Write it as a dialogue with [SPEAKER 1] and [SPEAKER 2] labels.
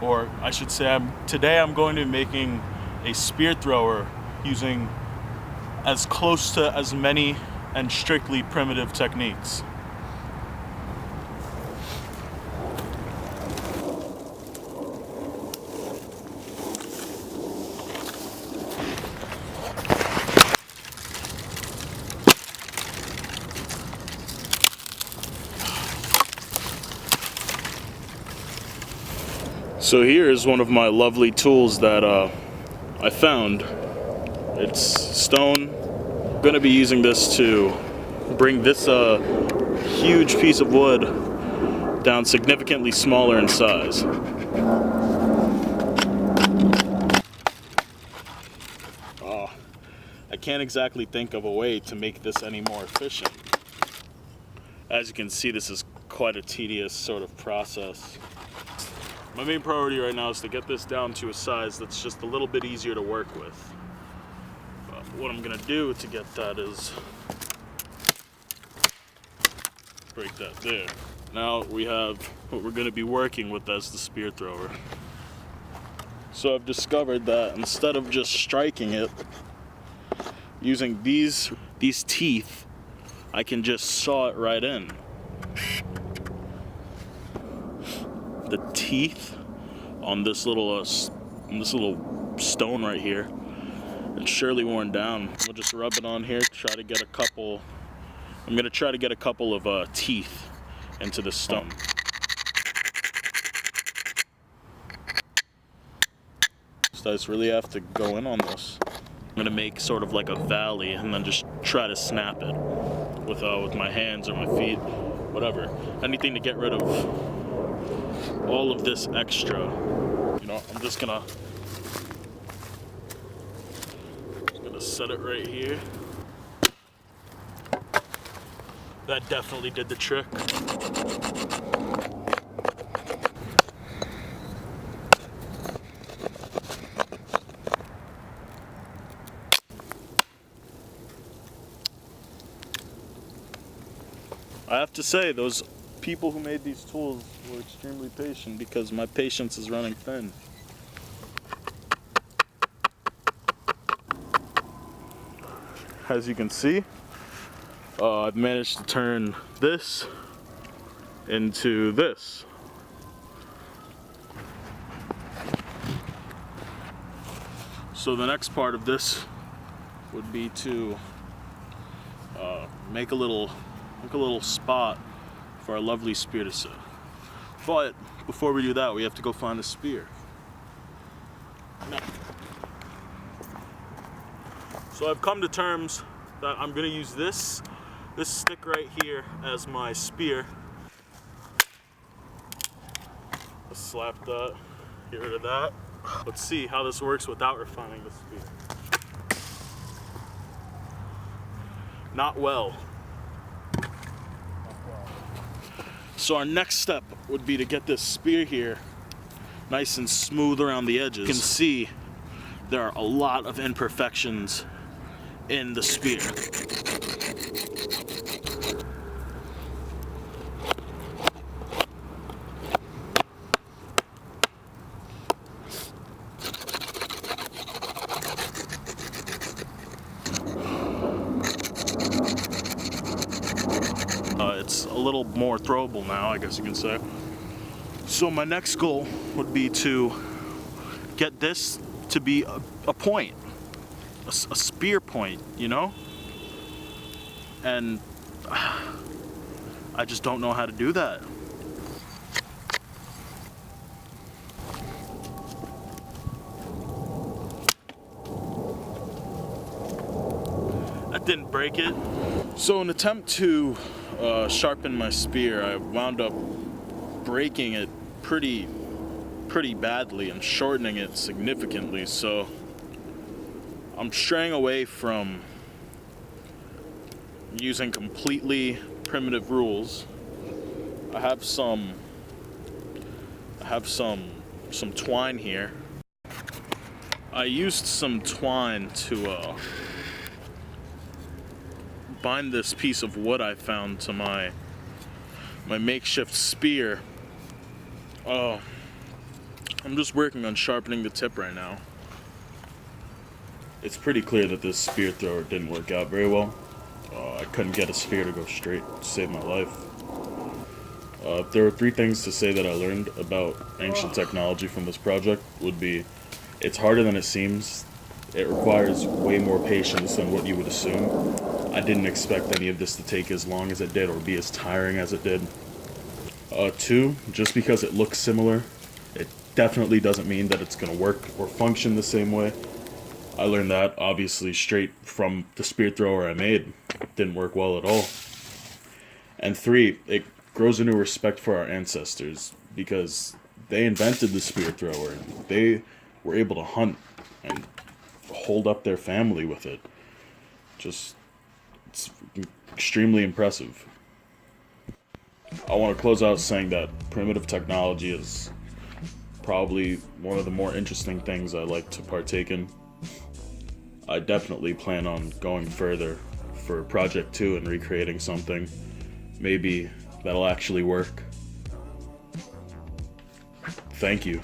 [SPEAKER 1] or I should say today I'm going to be making a spear thrower using as close to as many and strictly primitive techniques. So here is one of my lovely tools that I found. It's stone. I'm gonna be using this to bring this huge piece of wood down significantly smaller in size. I can't exactly think of a way to make this any more efficient. As you can see, this is quite a tedious sort of process. My main priority right now is to get this down to a size that's just a little bit easier to work with. What I'm gonna do to get that is break that there. Now we have what we're gonna be working with as the spear thrower. So I've discovered that instead of just striking it, using these teeth, I can just saw it right in. The teeth on this little stone right here, it's surely worn down. We'll just rub it on here, try to get a couple. I'm gonna try to get a couple of teeth into the stone. So I just really have to go in on this. I'm gonna make sort of like a valley and then just try to snap it with my hands or my feet, whatever. Anything to get rid of all of this extra. You know, I'm just gonna set it right here. That definitely did the trick. I have to say, those people who made these tools were extremely patient because my patience is running thin. As you can see, I've managed to turn this into this. So the next part of this would be to make a little spot for our lovely spear to sit. But before we do that, we have to go find a spear. Now, so I've come to terms that I'm gonna use this stick right here as my spear. Let's slap that, get rid of that. Let's see how this works without refining the spear. Not well. So our next step would be to get this spear here nice and smooth around the edges. You can see there are a lot of imperfections in the spear. It's a little more throwable now, I guess you can say. So my next goal would be to get this to be a point, a spear point, you know? And I just don't know how to do that. That didn't break it. So in an attempt to sharpen my spear, I wound up breaking it pretty badly and shortening it significantly. So I'm straying away from using completely primitive rules. I have some twine here. I used some twine to bind this piece of wood I found to my makeshift spear. I'm just working on sharpening the tip right now. It's pretty clear that this spear thrower didn't work out very well. I couldn't get a spear to go straight to save my life. If there were 3 things to say that I learned about ancient technology from this project would be, it's harder than it seems. It requires way more patience than what you would assume. I didn't expect any of this to take as long as it did or be as tiring as it did. 2, just because it looks similar, it definitely doesn't mean that it's going to work or function the same way. I learned that, obviously, straight from the spear thrower I made. It didn't work well at all. And 3, it grows a new respect for our ancestors, because they invented the spear thrower, and they were able to hunt and hold up their family with it. It's extremely impressive. I want to close out saying that primitive technology is probably one of the more interesting things I like to partake in. I definitely plan on going further for Project 2 and recreating something. Maybe that'll actually work. Thank you.